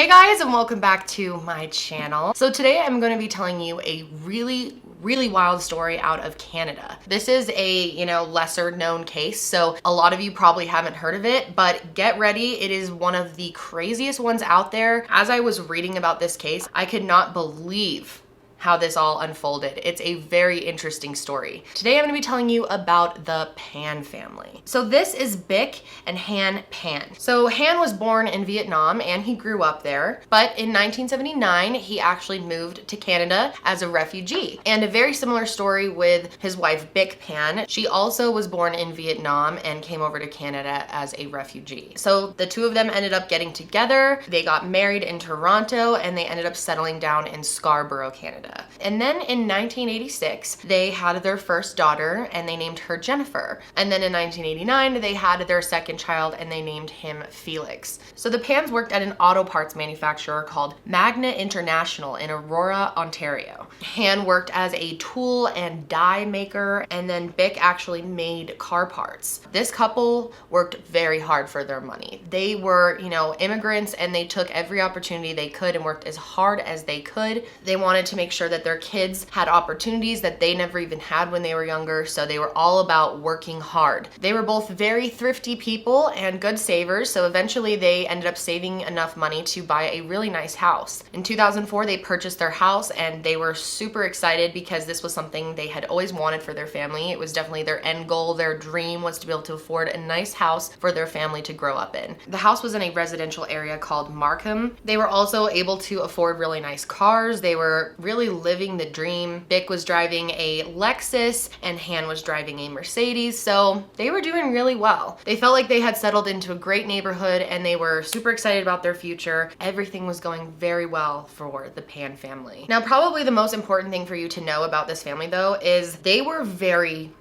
Hey guys, and welcome back to my channel. So today I'm going to be telling you a really wild story out of Canada. This is a, lesser known case, so a lot of you probably haven't heard of it, but get ready. It is one of the craziest ones out there. As I was reading about this case, I could not believe how this all unfolded. It's a very interesting story. Today I'm gonna be telling you about the Pan family. So this is Bic and Han Pan. So Han was born in Vietnam and he grew up there, but in 1979, he actually moved to Canada as a refugee. And a very similar story with his wife, Bic Pan. She also was born in Vietnam and came over to Canada as a refugee. So the two of them ended up getting together, they got married in Toronto, and they ended up settling down in Scarborough, Canada. And then in 1986, they had their first daughter and they named her Jennifer. And then in 1989, they had their second child and they named him Felix. So the Pans worked at an auto parts manufacturer called Magna International in Aurora, Ontario. Han worked as a tool and die maker, and then Bic actually made car parts. This couple worked very hard for their money. They were, immigrants, and they took every opportunity they could and worked as hard as they could. They wanted to make sure that their kids had opportunities that they never even had when they were younger, so they were all about working hard. They were both very thrifty people and good savers, so eventually they ended up saving enough money to buy a really nice house. In 2004, they purchased their house and they were super excited because this was something they had always wanted for their family. It was definitely their end goal. Their dream was to be able to afford a nice house for their family to grow up in. The house was in a residential area called Markham. They were also able to afford really nice cars. They were really living the dream. Bic was driving a Lexus and Han was driving a Mercedes, so they were doing really well. They felt like they had settled into a great neighborhood and they were super excited about their future. Everything was going very well for the Pan family. Now, probably the most important thing for you to know about this family though is they were very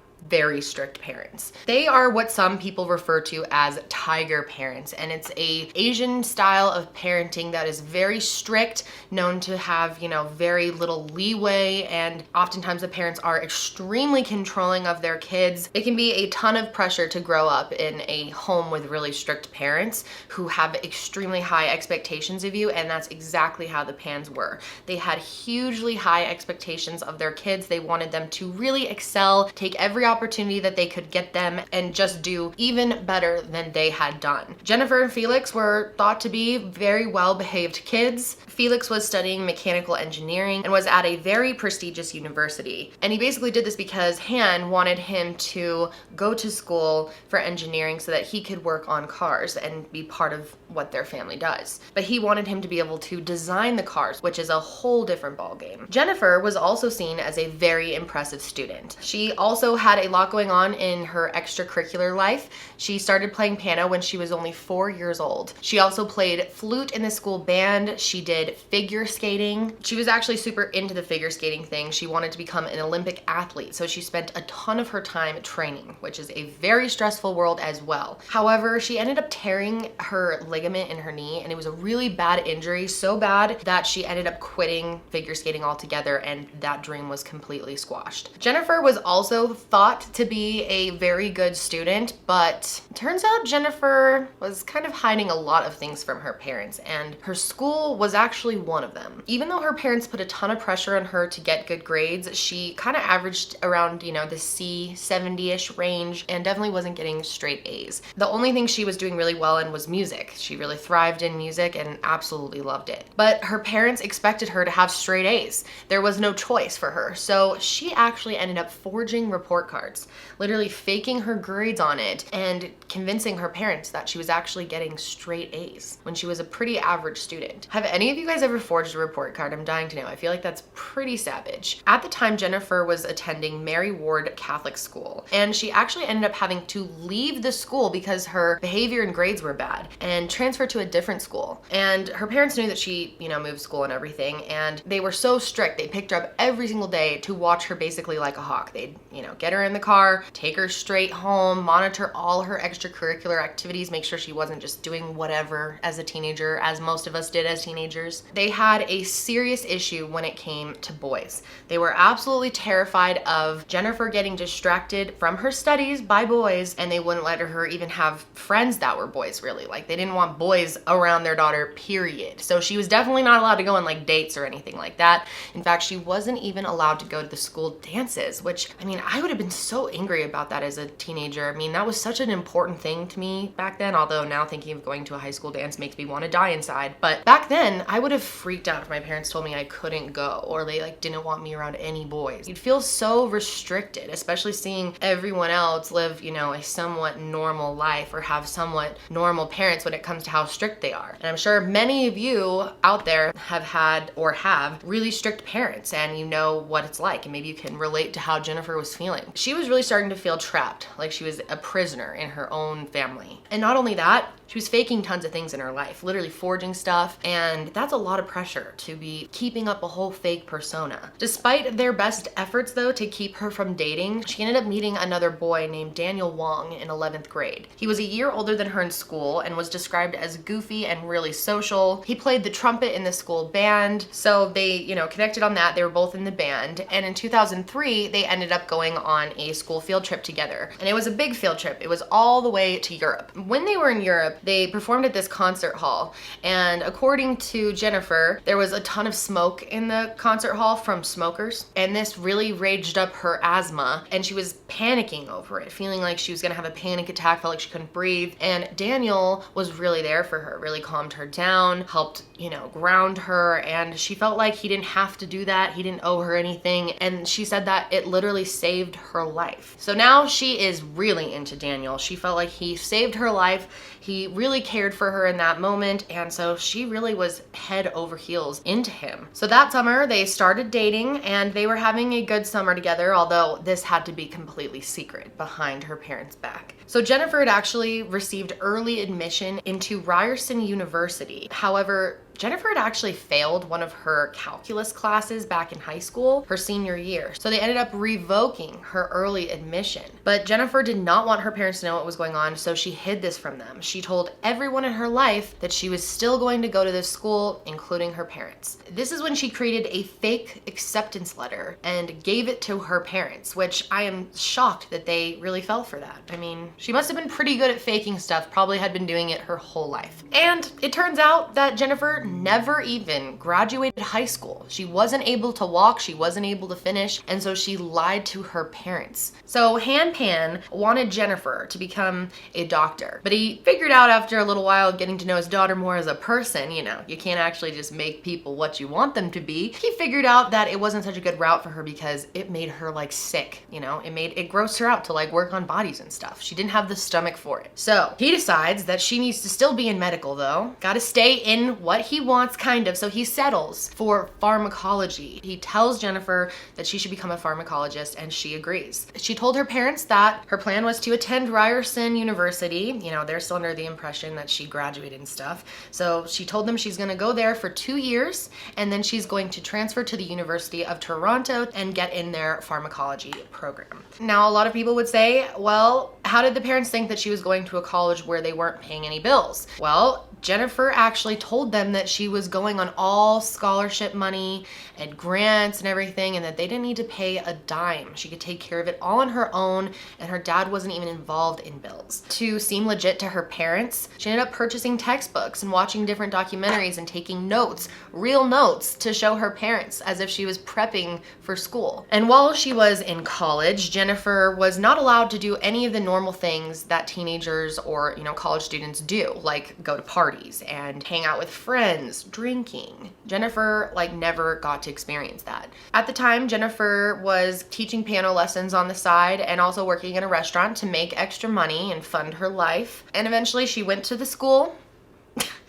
strict parents. They are what some people refer to as tiger parents, and it's a Asian style of parenting that is very strict, known to have, very little leeway, and oftentimes the parents are extremely controlling of their kids. It can be a ton of pressure to grow up in a home with really strict parents who have extremely high expectations of you, and that's exactly how the Pans were. They had hugely high expectations of their kids. They wanted them to really excel, take every opportunity that they could get them, and just do even better than they had done. Jennifer and Felix were thought to be very well-behaved kids. Felix was studying mechanical engineering and was at a very prestigious university. And he basically did this because Han wanted him to go to school for engineering so that he could work on cars and be part of what their family does. But he wanted him to be able to design the cars, which is a whole different ballgame. Jennifer was also seen as a very impressive student. She also had a lot going on in her extracurricular life. She started playing piano when she was only 4 years old. She also played flute in the school band. She did figure skating. She was actually super into the figure skating thing. She wanted to become an Olympic athlete, so she spent a ton of her time training, which is a very stressful world as well. However, she ended up tearing her ligament in her knee, and it was a really bad injury, so bad that she ended up quitting figure skating altogether, and that dream was completely squashed. Jennifer was also thought to be a very good student, but it turns out Jennifer was kind of hiding a lot of things from her parents, and her school was actually one of them. Even though her parents put a ton of pressure on her to get good grades, she kind of averaged around, the C 70-ish range and definitely wasn't getting straight A's. The only thing she was doing really well in was music. She really thrived in music and absolutely loved it. But her parents expected her to have straight A's. There was no choice for her, so she actually ended up forging report cards, literally faking her grades on it and convincing her parents that she was actually getting straight A's when she was a pretty average student. Have any of you guys ever forged a report card? I'm dying to know. I feel like that's pretty savage. At the time, Jennifer was attending Mary Ward Catholic School, and she actually ended up having to leave the school because her behavior and grades were bad and transfer to a different school. And her parents knew that she, moved school and everything, and they were so strict. They picked her up every single day to watch her basically like a hawk. They'd, get her in the car, take her straight home, monitor all her extracurricular activities, make sure she wasn't just doing whatever as a teenager, as most of us did as teenagers. They had a serious issue when it came to boys. They were absolutely terrified of Jennifer getting distracted from her studies by boys, and they wouldn't let her even have friends that were boys, really. Like, they didn't want boys around their daughter, period. So she was definitely not allowed to go on like dates or anything like that. In fact, she wasn't even allowed to go to the school dances, which, I mean, I would have been so angry about that as a teenager. I mean, that was such an important thing to me back then, although now thinking of going to a high school dance makes me want to die inside. But back then, I would have freaked out if my parents told me I couldn't go, or they like didn't want me around any boys. You'd feel so restricted, especially seeing everyone else live, you know, a somewhat normal life or have somewhat normal parents when it comes to how strict they are. And I'm sure many of you out there have had or have really strict parents, and you know what it's like, and maybe you can relate to how Jennifer was feeling. She was really starting to feel trapped, like she was a prisoner in her own family. And not only that, she was faking tons of things in her life, literally forging stuff, and that's a lot of pressure to be keeping up a whole fake persona. Despite their best efforts, though, to keep her from dating, she ended up meeting another boy named Daniel Wong in 11th grade. He was a year older than her in school and was described as goofy and really social. He played the trumpet in the school band, so they, you know, connected on that. They were both in the band, and in 2003, they ended up going on a school field trip together. And it was a big field trip. It was all the way to Europe. When they were in Europe, they performed at this concert hall, and according to Jennifer, there was a ton of smoke in the concert hall from smokers, and this really raged up her asthma, and she was panicking over it, feeling like she was gonna have a panic attack, felt like she couldn't breathe. And Daniel was really there for her, really calmed her down, helped, you know, ground her, and she felt like he didn't have to do that. He didn't owe her anything, and she said that it literally saved her life. So now she is really into Daniel. She felt like he saved her life. He really cared for her in that moment, and so she really was head over heels into him. So that summer, they started dating, and they were having a good summer together, although this had to be completely secret behind her parents' back. So Jennifer had actually received early admission into Ryerson University. However, Jennifer had actually failed one of her calculus classes back in high school, her senior year. So they ended up revoking her early admission. But Jennifer did not want her parents to know what was going on, so she hid this from them. She told everyone in her life that she was still going to go to this school, including her parents. This is when she created a fake acceptance letter and gave it to her parents, which I am shocked that they really fell for that. I mean, she must have been pretty good at faking stuff, probably had been doing it her whole life. And it turns out that Jennifer never even graduated high school. She wasn't able to walk, she wasn't able to finish, and so she lied to her parents. So Han Pan wanted Jennifer to become a doctor, but he figured out after a little while getting to know his daughter more as a person, you know, you can't actually just make people what you want them to be. He figured out that it wasn't such a good route for her because it made her like sick, you know, it grossed her out to like work on bodies and stuff. She didn't have the stomach for it. So he decides that she needs to still be in medical though, gotta stay in what he wants, kind of, so he settles for pharmacology. He tells Jennifer that she should become a pharmacologist, and she agrees. She told her parents that her plan was to attend Ryerson University. You know, they're still under the impression that she graduated and stuff. So she told them she's gonna go there for 2 years, and then she's going to transfer to the University of Toronto and get in their pharmacology program. Now, a lot of people would say, well, how did the parents think that she was going to a college where they weren't paying any bills? Well, Jennifer actually told them that she was going on all scholarship money and grants and everything, and that they didn't need to pay a dime. She could take care of it all on her own, and her dad wasn't even involved in bills. To seem legit to her parents, she ended up purchasing textbooks and watching different documentaries and taking notes, real notes, to show her parents as if she was prepping for school. And while she was in college, Jennifer was not allowed to do any of the normal things that teenagers or, you know, college students do, like go to parties and hang out with friends, drinking. Jennifer like never got to experience that. At the time, Jennifer was teaching piano lessons on the side and also working in a restaurant to make extra money and fund her life. And eventually she went to the school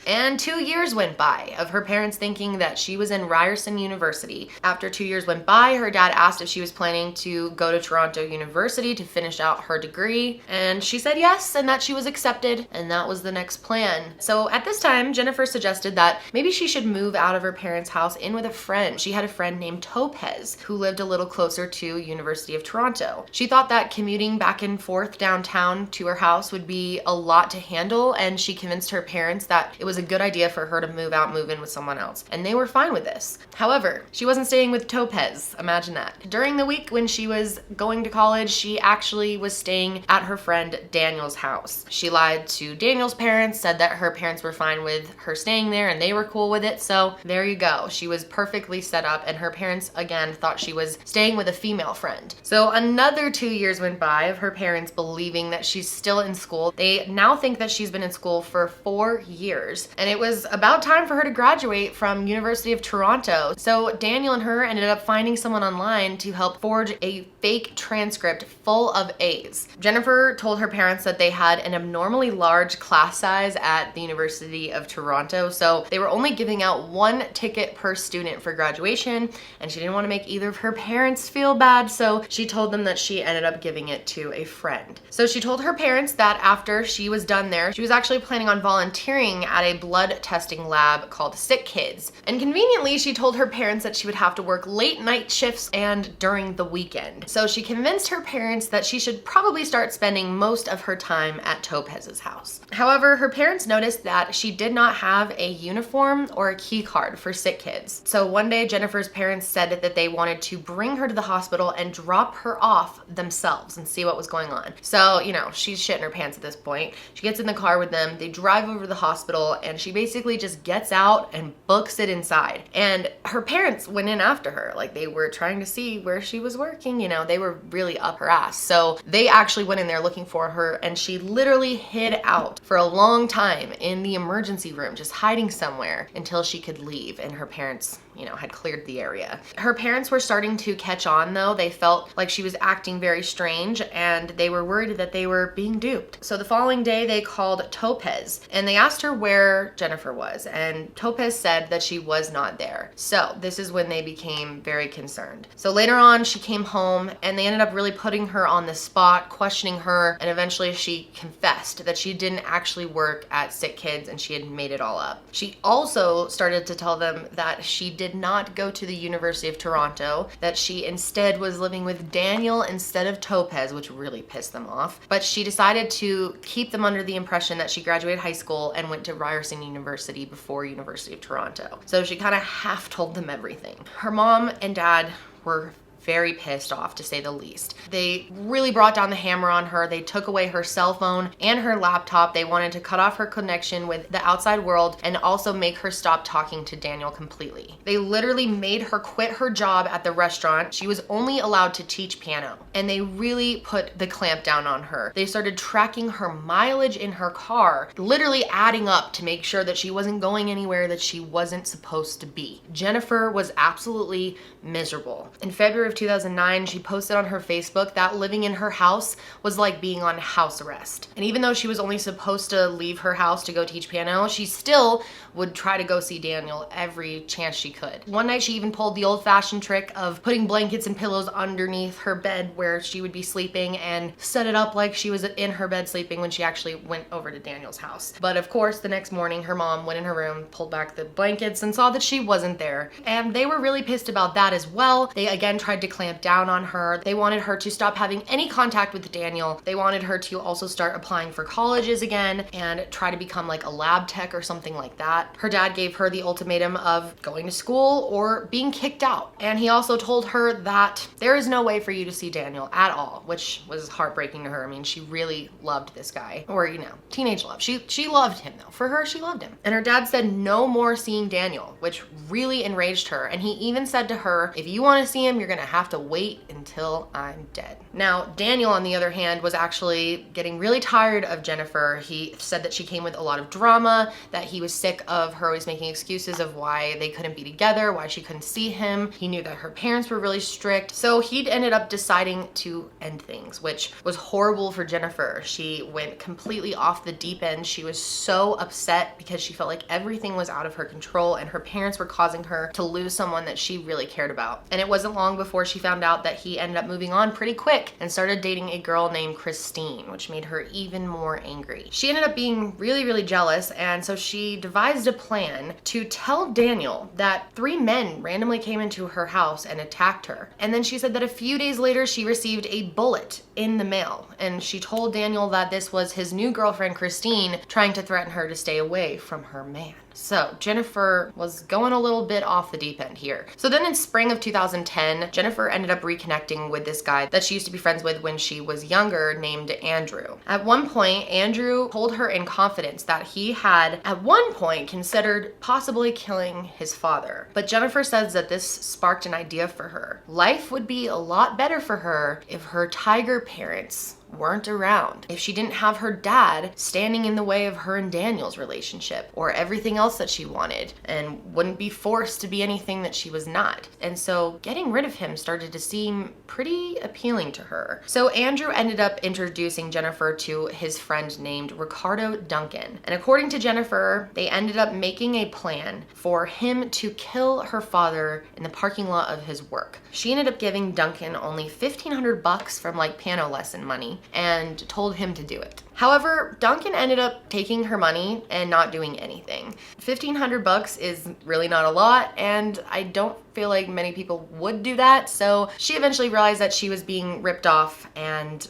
And 2 years went by of her parents thinking that she was in Ryerson University. After 2 years went by, her dad asked if she was planning to go to Toronto University to finish out her degree, and she said yes, and that she was accepted, and that was the next plan. So at this time, Jennifer suggested that maybe she should move out of her parents' house in with a friend. She had a friend named Topaz who lived a little closer to University of Toronto. She thought that commuting back and forth downtown to her house would be a lot to handle, and she convinced her parents that it was a good idea for her to move in with someone else, and they were fine with this. However, she wasn't staying with Topaz. Imagine that. During the week when she was going to college, she actually was staying at her friend Daniel's house. She lied to Daniel's parents, said that her parents were fine with her staying there and they were cool with it, so there you go. She was perfectly set up, and her parents again thought she was staying with a female friend. So another 2 years went by of her parents believing that she's still in school. They now think that she's been in school for 4 years, and it was about time for her to graduate from University of Toronto. So Daniel and her ended up finding someone online to help forge a fake transcript full of A's. Jennifer told her parents that they had an abnormally large class size at the University of Toronto, so they were only giving out 1 ticket per student for graduation, and she didn't want to make either of her parents feel bad, so she told them that she ended up giving it to a friend. So she told her parents that after she was done there, she was actually planning on volunteering at a blood testing lab called Sick Kids. And conveniently, she told her parents that she would have to work late night shifts and during the weekend. So she convinced her parents that she should probably start spending most of her time at Topaz's house. However, her parents noticed that she did not have a uniform or a key card for Sick Kids. So one day, Jennifer's parents said that they wanted to bring her to the hospital and drop her off themselves and see what was going on. So, you know, she's shitting her pants at this point. She gets in the car with them, they drive over to the hospital, and she basically just gets out and books it inside. And her parents went in after her, like they were trying to see where she was working, you know, they were really up her ass. So they actually went in there looking for her, and she literally hid out for a long time in the emergency room, just hiding somewhere until she could leave, and her parents, you know, had cleared the area. Her parents were starting to catch on though. They felt like she was acting very strange, and they were worried that they were being duped. So the following day they called Topaz and they asked her where Jennifer was, and Topaz said that she was not there. So this is when they became very concerned. So later on she came home and they ended up really putting her on the spot, questioning her, and eventually she confessed that she didn't actually work at Sick Kids and she had made it all up. She also started to tell them that she did not go to the University of Toronto, that she instead was living with Daniel instead of Topaz, which really pissed them off. But she decided to keep them under the impression that she graduated high school and went to Ryerson University before University of Toronto. So she kind of half told them everything. Her mom and dad were very pissed off, to say the least. They really brought down the hammer on her. They took away her cell phone and her laptop. They wanted to cut off her connection with the outside world and also make her stop talking to Daniel completely. They literally made her quit her job at the restaurant. She was only allowed to teach piano, and they really put the clamp down on her. They started tracking her mileage in her car, literally adding up to make sure that she wasn't going anywhere that she wasn't supposed to be. Jennifer was absolutely miserable. In February of 2009, she posted on her Facebook that living in her house was like being on house arrest. And even though she was only supposed to leave her house to go teach piano, she still would try to go see Daniel every chance she could. One night she even pulled the old-fashioned trick of putting blankets and pillows underneath her bed where she would be sleeping and set it up like she was in her bed sleeping when she actually went over to Daniel's house. But of course, the next morning her mom went in her room, pulled back the blankets, and saw that she wasn't there. And they were really pissed about that as well. They again tried to clamp down on her. They wanted her to stop having any contact with Daniel. They wanted her to also start applying for colleges again and try to become like a lab tech or something like that. Her dad gave her the ultimatum of going to school or being kicked out. And he also told her that there is no way for you to see Daniel at all, which was heartbreaking to her. I mean, she really loved this guy, or, you know, teenage love. She loved him though. For her, she loved him. And her dad said no more seeing Daniel, which really enraged her. And he even said to her, if you want to see him, you're gonna have to wait until I'm dead. Now, Daniel, on the other hand, was actually getting really tired of Jennifer. He said that she came with a lot of drama, that he was sick of her always making excuses of why they couldn't be together, why she couldn't see him. He knew that her parents were really strict. So he ended up deciding to end things, which was horrible for Jennifer. She went completely off the deep end. She was so upset because she felt like everything was out of her control and her parents were causing her to lose someone that she really cared about. And it wasn't long before she found out that he ended up moving on pretty quick and started dating a girl named Christine, which made her even more angry. She ended up being really, really jealous, and so she devised a plan to tell Daniel that 3 men randomly came into her house and attacked her. And then she said that a few days later she received a bullet in the mail, and she told Daniel that this was his new girlfriend Christine trying to threaten her to stay away from her man. So Jennifer was going a little bit off the deep end here. So then in spring of 2010, Jennifer ended up reconnecting with this guy that she used to be friends with when she was younger named Andrew. At one point, Andrew told her in confidence that he had at one point considered possibly killing his father. But Jennifer says that this sparked an idea for her. Life would be a lot better for her if her tiger parents weren't around, if she didn't have her dad standing in the way of her and Daniel's relationship or everything else that she wanted, and wouldn't be forced to be anything that she was not. And so getting rid of him started to seem pretty appealing to her. So Andrew ended up introducing Jennifer to his friend named Ricardo Duncan. And according to Jennifer, they ended up making a plan for him to kill her father in the parking lot of his work. She ended up giving Duncan only $1,500 from like piano lesson money and told him to do it. However, Duncan ended up taking her money and not doing anything. $1,500 is really not a lot, and I don't feel like many people would do that. So she eventually realized that she was being ripped off and,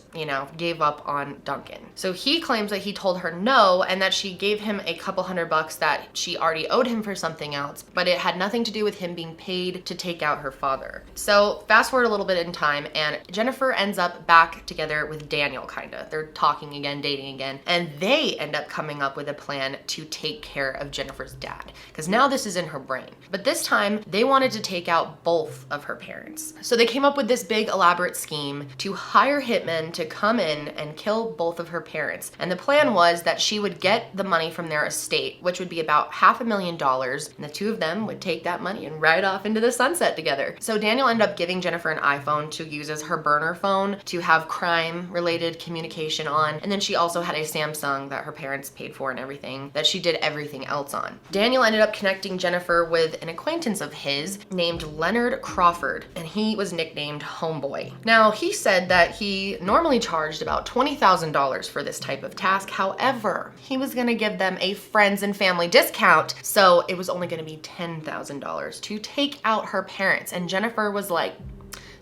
gave up on Duncan. So he claims that he told her no and that she gave him a couple $100 that she already owed him for something else, but it had nothing to do with him being paid to take out her father. So fast forward a little bit in time, and Jennifer ends up back together with Daniel, kinda. They're talking again, dating again, and they end up coming up with a plan to take care of Jennifer's dad, because now this is in her brain. But this time they wanted to take out both of her parents. So they came up with this big elaborate scheme to hire hitmen to come in and kill both of her parents. And the plan was that she would get the money from their estate, which would be about $500,000, and the two of them would take that money and ride off into the sunset together. So Daniel ended up giving Jennifer an iPhone to use as her burner phone to have crime-related communication on, and then she also had a Samsung that her parents paid for and everything that she did everything else on. Daniel ended up connecting Jennifer with an acquaintance of his named Leonard Crawford, and he was nicknamed Homeboy. Now, he said that he normally charged about $20,000 for this type of task. However, he was gonna give them a friends and family discount, so it was only gonna be $10,000 to take out her parents. And Jennifer was like,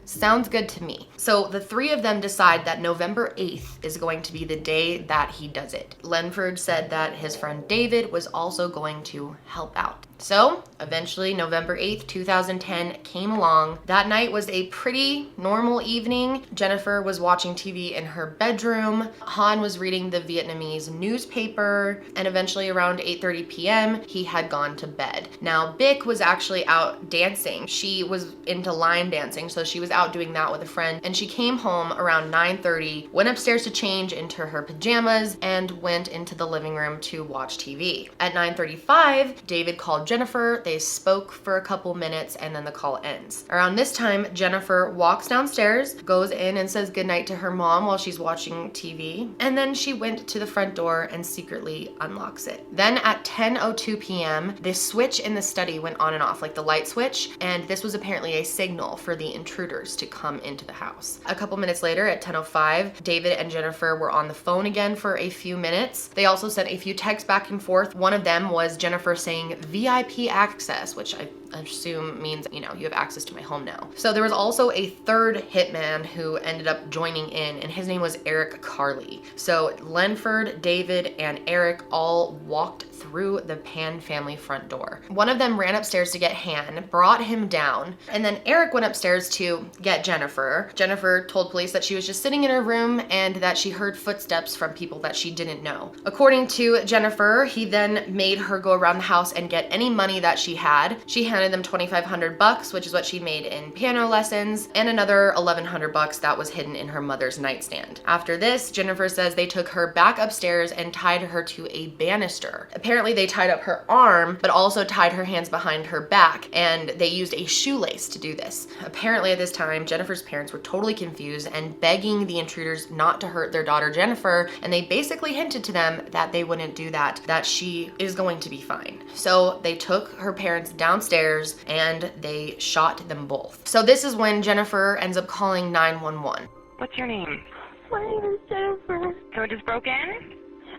sounds good to me. So the three of them decide that November 8th is going to be the day that he does it. Lenford said that his friend David was also going to help out. So eventually November 8th, 2010 came along. That night was a pretty normal evening. Jennifer was watching TV in her bedroom. Han was reading the Vietnamese newspaper, and eventually around 8:30 p.m. he had gone to bed. Now Bic was actually out dancing. She was into line dancing, so she was out doing that with a friend, and she came home around 9:30, went upstairs to change into her pajamas, and went into the living room to watch TV. At 9:35, David called Jennifer. They spoke for a couple minutes, and then the call ends. Around this time, Jennifer walks downstairs, goes in and says goodnight to her mom while she's watching TV, and then she went to the front door and secretly unlocks it. Then at 10:02 p.m., this switch in the study went on and off, like the light switch, and this was apparently a signal for the intruders to come into the house. A couple minutes later, at 10:05, David and Jennifer were on the phone again for a few minutes. They also sent a few texts back and forth. One of them was Jennifer saying VIP access, which I assume means, you have access to my home now. So there was also a third hitman who ended up joining in, and his name was Eric Carley. So Lenford, David, and Eric all walked through the Pan family front door. One of them ran upstairs to get Han, brought him down, and then Eric went upstairs to get Jennifer. Jennifer told police that she was just sitting in her room and that she heard footsteps from people that she didn't know. According to Jennifer, he then made her go around the house and get any money that she had. She handed handed them $2,500, which is what she made in piano lessons, and another $1,100 that was hidden in her mother's nightstand. After this, Jennifer says they took her back upstairs and tied her to a banister. Apparently they tied up her arm, but also tied her hands behind her back, and they used a shoelace to do this. Apparently at this time, Jennifer's parents were totally confused and begging the intruders not to hurt their daughter Jennifer, and they basically hinted to them that they wouldn't do that she is going to be fine. So they took her parents downstairs and they shot them both. So this is when Jennifer ends up calling 911. What's your name? My name is Jennifer. So it just broke in?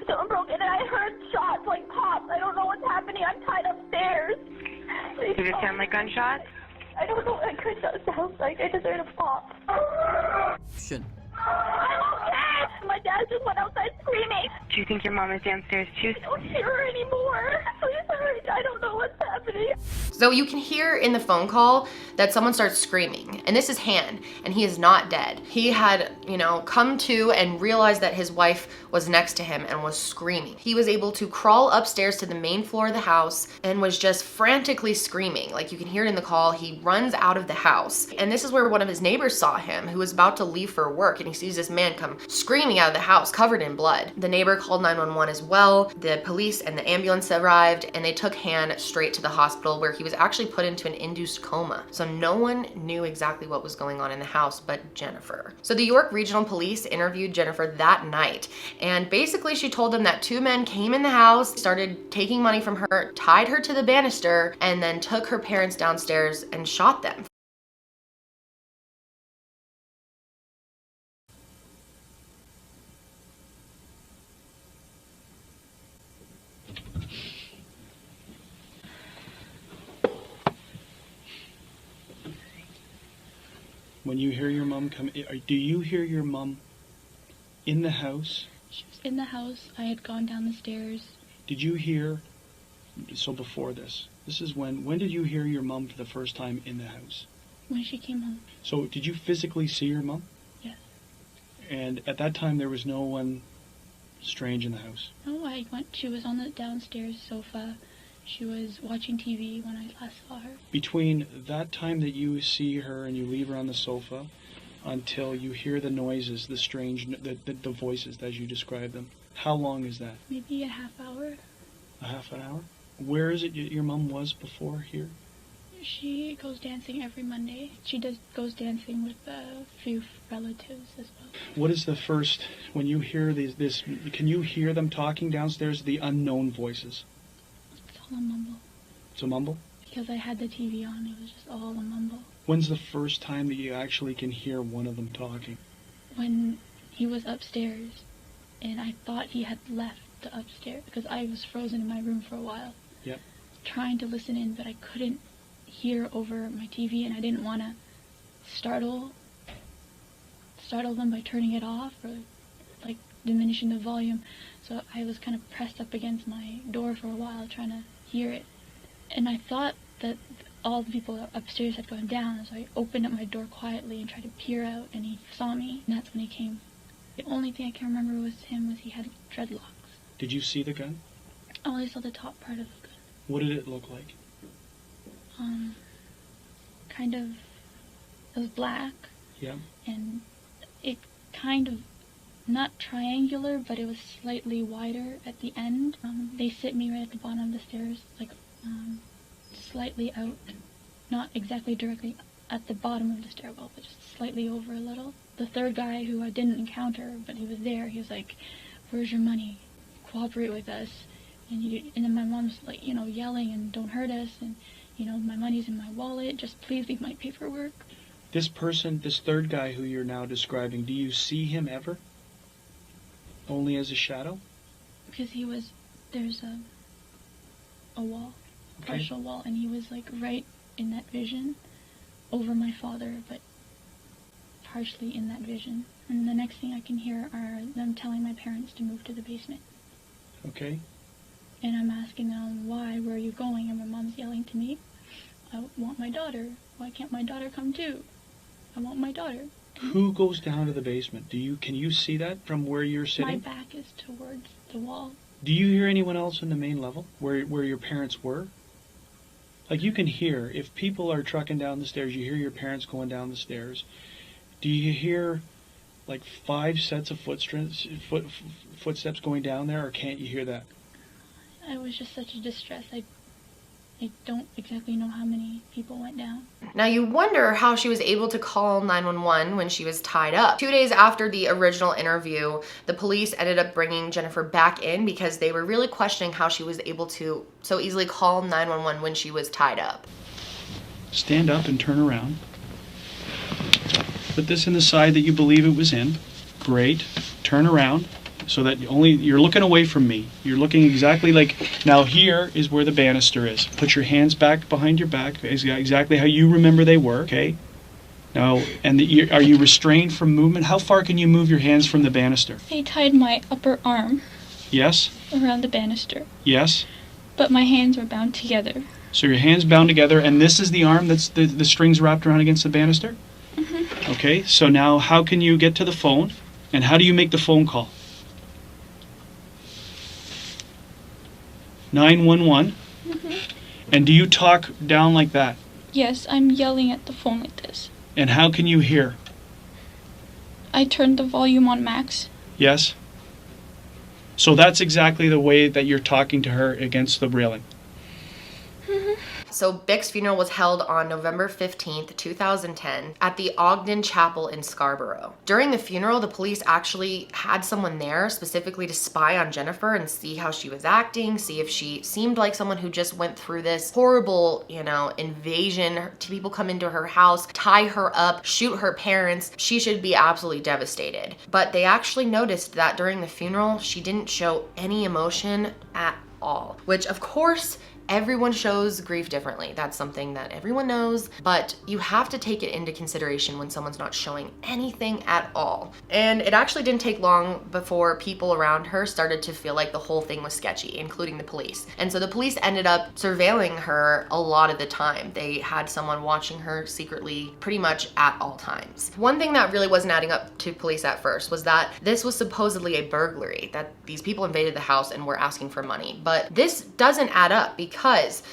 Someone broke in and I heard shots like pops. I don't know what's happening. I'm tied upstairs. Did it sound like gunshots? I don't know what gunshot sounds like. I just heard a pop. Shit. I'm okay. My dad just went outside screaming. Do you think your mom is downstairs too? I don't hear her anymore. Please hurry. I don't know what's happening. So you can hear in the phone call that someone starts screaming, and this is Han, and he is not dead. He had, come to and realized that his wife was next to him and was screaming. He was able to crawl upstairs to the main floor of the house and was just frantically screaming. Like you can hear it in the call. He runs out of the house, and this is where one of his neighbors saw him, who was about to leave for work, and he sees this man come screaming out of the house covered in blood. The neighbor called 911 as well. The police and the ambulance arrived, and they took Han straight to the hospital, where he was actually put into an induced coma. So no one knew exactly what was going on in the house but Jennifer. So the York Regional Police interviewed Jennifer that night, and basically she told them that two men came in the house, started taking money from her, tied her to the banister, and then took her parents downstairs and shot them. When you hear your mom come in, do you hear your mom in the house? She was in the house. I had gone down the stairs. Did you hear, so before this is when did you hear your mom for the first time in the house? When she came home. So did you physically see your mom? Yes. And at that time there was no one strange in the house? No, she was on the downstairs sofa. She was watching TV when I last saw her. Between that time that you see her and you leave her on the sofa until you hear the noises, the strange, the voices as you describe them, how long is that? Maybe a half hour. A half an hour? Where is it your mom was before here? She goes dancing every Monday. She goes dancing with a few relatives as well. What is the first, when you hear can you hear them talking downstairs, the unknown voices? It's all a mumble. It's a mumble? Because I had the TV on, it was just all a mumble. When's the first time that you actually can hear one of them talking? When he was upstairs, and I thought he had left the upstairs, because I was frozen in my room for a while. Yep. Trying to listen in, but I couldn't hear over my TV, and I didn't want to startle them by turning it off or like diminishing the volume. So I was kind of pressed up against my door for a while trying to hear it. And I thought that all the people upstairs had gone down, so I opened up my door quietly and tried to peer out, and he saw me, and that's when he came. The only thing I can remember was he had dreadlocks. Did you see the gun? I only saw the top part of the gun. What did it look like? Kind of, it was black. Yeah. And it kind of, not triangular, but it was slightly wider at the end. They sit me right at the bottom of the stairs, like slightly out, not exactly directly at the bottom of the stairwell, but just slightly over a little. The third guy, who I didn't encounter, but he was there, he was like, "Where's your money? Cooperate with us." And then my mom's like, yelling, and "Don't hurt us," and my money's in my wallet, just please leave my paperwork. This person, this third guy who you're now describing, do you see him ever? Only as a shadow? Because there's a wall, Okay. partial wall, and he was like right in that vision, over my father, but partially in that vision. And the next thing I can hear are them telling my parents to move to the basement. Okay. And I'm asking them, why, where are you going? And my mom's yelling to me, "I want my daughter. Why can't my daughter come too? I want my daughter." Who goes down to the basement? Can you see that from where you're sitting? My back is towards the wall. Do you hear anyone else in the main level where your parents were? Like, you can hear, if people are trucking down the stairs, you hear your parents going down the stairs. Do you hear like 5 sets of footsteps going down there, or can't you hear that? I was just such a distress. I don't exactly know how many people went down. Now you wonder how she was able to call 911 when she was tied up. 2 days after the original interview, the police ended up bringing Jennifer back in because they were really questioning how she was able to so easily call 911 when she was tied up. Stand up and turn around. Put this in the side that you believe it was in. Great. Turn around so that you're looking away from me. You're looking exactly like, now here is where the banister is. Put your hands back behind your back, exactly how you remember they were, okay? Now, are you restrained from movement? How far can you move your hands from the banister? They tied my upper arm Yes? around the banister, Yes? but my hands were bound together. So your hands bound together, and this is the arm that's the strings wrapped around against the banister? Mm-hmm. Okay, so now how can you get to the phone, and how do you make the phone call? 911? Mm-hmm. And do you talk down like that? Yes, I'm yelling at the phone like this. And how can you hear? I turned the volume on max. Yes? So that's exactly the way that you're talking to her against the railing. So Bick's funeral was held on November 15th, 2010 at the Ogden Chapel in Scarborough. During the funeral, the police actually had someone there specifically to spy on Jennifer and see how she was acting, see if she seemed like someone who just went through this horrible, invasion. People come into her house, tie her up, shoot her parents. She should be absolutely devastated. But they actually noticed that during the funeral, she didn't show any emotion at all, which of course, everyone shows grief differently. That's something that everyone knows, but you have to take it into consideration when someone's not showing anything at all. And it actually didn't take long before people around her started to feel like the whole thing was sketchy, including the police. And so the police ended up surveilling her a lot of the time. They had someone watching her secretly pretty much at all times. One thing that really wasn't adding up to police at first was that this was supposedly a burglary, that these people invaded the house and were asking for money. But this doesn't add up because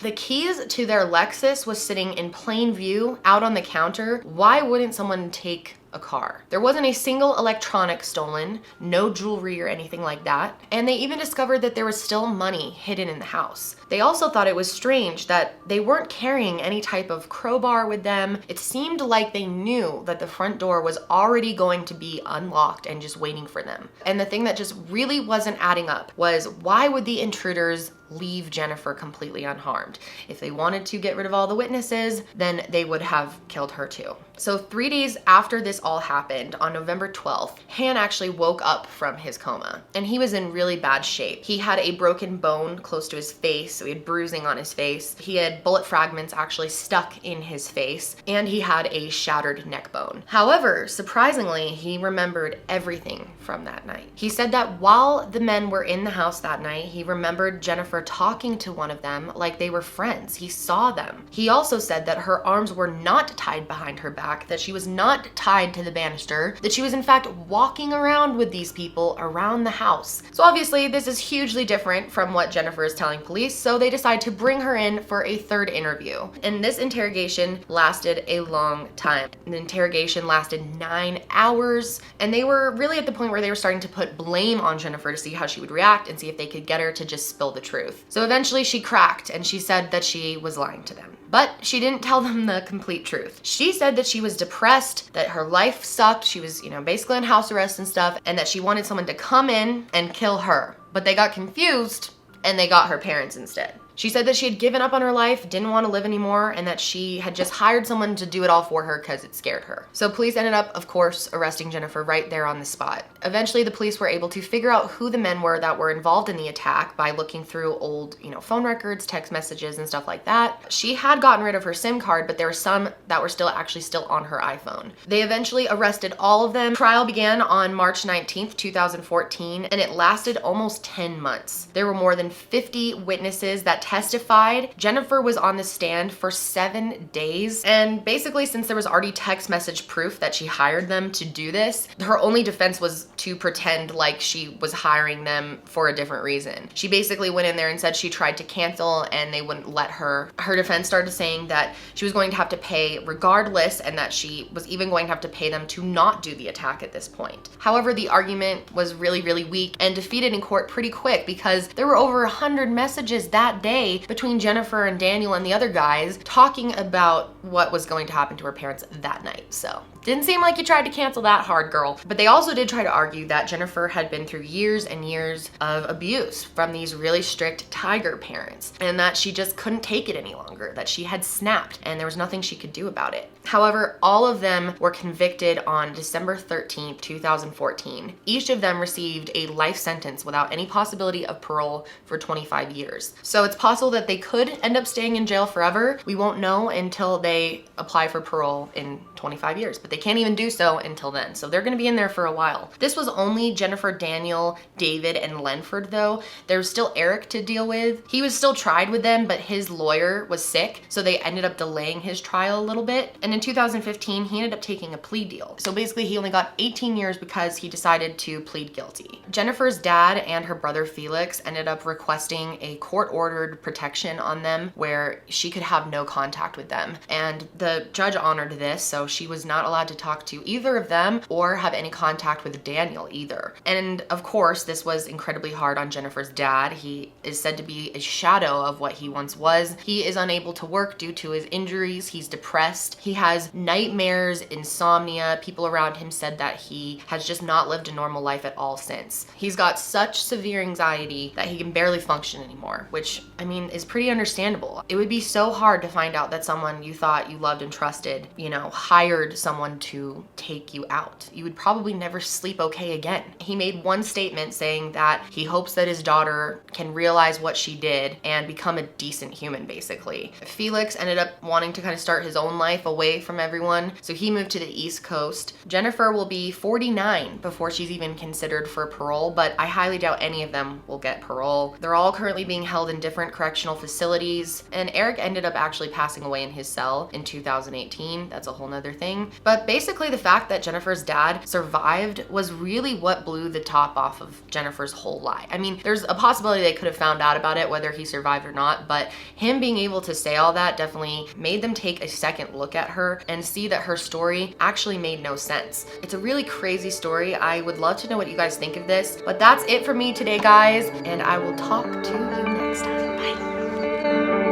the keys to their Lexus was sitting in plain view out on the counter. Why wouldn't someone take a car? There wasn't a single electronic stolen, no jewelry or anything like that. And they even discovered that there was still money hidden in the house. They also thought it was strange that they weren't carrying any type of crowbar with them. It seemed like they knew that the front door was already going to be unlocked and just waiting for them. And the thing that just really wasn't adding up was, why would the intruders leave Jennifer completely unharmed? If they wanted to get rid of all the witnesses, then they would have killed her too. So 3 days after this all happened, on November 12th, Han actually woke up from his coma, and he was in really bad shape. He had a broken bone close to his face, so he had bruising on his face. He had bullet fragments actually stuck in his face, and he had a shattered neck bone. However, surprisingly, he remembered everything from that night. He said that while the men were in the house that night, he remembered Jennifer talking to one of them like they were friends. He saw them. He also said that her arms were not tied behind her back, that she was not tied to the banister, that she was in fact walking around with these people around the house. So obviously this is hugely different from what Jennifer is telling police, so they decide to bring her in for a third interview. And this interrogation lasted a long time. The interrogation lasted 9 hours, and they were really at the point where they were starting to put blame on Jennifer to see how she would react and see if they could get her to just spill the truth. So eventually she cracked and she said that she was lying to them. But she didn't tell them the complete truth. She said that she was depressed, that her life sucked, she was, basically on house arrest and stuff, and that she wanted someone to come in and kill her. But they got confused and they got her parents instead. She said that she had given up on her life, didn't want to live anymore, and that she had just hired someone to do it all for her because it scared her. So police ended up, of course, arresting Jennifer right there on the spot. Eventually, the police were able to figure out who the men were that were involved in the attack by looking through old, phone records, text messages, and stuff like that. She had gotten rid of her SIM card, but there were some that were still on her iPhone. They eventually arrested all of them. Trial began on March 19th, 2014, and it lasted almost 10 months. There were more than 50 witnesses that testified. Jennifer was on the stand for 7 days, and basically since there was already text message proof that she hired them to do this, her only defense was to pretend like she was hiring them for a different reason. She basically went in there and said she tried to cancel and they wouldn't let her. Her defense started saying that she was going to have to pay regardless and that she was even going to have to pay them to not do the attack at this point. However, the argument was really weak and defeated in court pretty quick because there were over 100 messages that day between Jennifer and Daniel and the other guys talking about what was going to happen to her parents that night. So didn't seem like you tried to cancel that hard, girl. But they also did try to argue that Jennifer had been through years and years of abuse from these really strict tiger parents and that she just couldn't take it any longer, that she had snapped and there was nothing she could do about it. However, all of them were convicted on December 13th, 2014. Each of them received a life sentence without any possibility of parole for 25 years. So it's possible that they could end up staying in jail forever. We won't know until they apply for parole in 25 years, but they can't even do so until then. So they're gonna be in there for a while. This was only Jennifer, Daniel, David, and Lenford though. There was still Eric to deal with. He was still tried with them, but his lawyer was sick, so they ended up delaying his trial a little bit. And in 2015, he ended up taking a plea deal. So basically he only got 18 years because he decided to plead guilty. Jennifer's dad and her brother Felix ended up requesting a court-ordered protection on them where she could have no contact with them. And the judge honored this, so she was not allowed to talk to either of them or have any contact with Daniel either. And of course, this was incredibly hard on Jennifer's dad. He is said to be a shadow of what he once was. He is unable to work due to his injuries. He's depressed. He has nightmares, insomnia. People around him said that he has just not lived a normal life at all since. He's got such severe anxiety that he can barely function anymore, which I mean is pretty understandable. It would be so hard to find out that someone you thought you loved and trusted, you know, hired someone to take you out. You would probably never sleep okay again. He made one statement saying that he hopes that his daughter can realize what she did and become a decent human, basically. Felix ended up wanting to kind of start his own life away from everyone, so he moved to the East Coast. Jennifer will be 49 before she's even considered for parole, but I highly doubt any of them will get parole. They're all currently being held in different correctional facilities, and Eric ended up actually passing away in his cell in 2018. That's a whole nother thing. But basically the fact that Jennifer's dad survived was really what blew the top off of Jennifer's whole lie. I mean, there's a possibility they could have found out about it, whether he survived or not, but him being able to say all that definitely made them take a second look at her and see that her story actually made no sense. It's a really crazy story. I would love to know what you guys think of this, but that's it for me today, guys, and I will talk to you next time. Bye.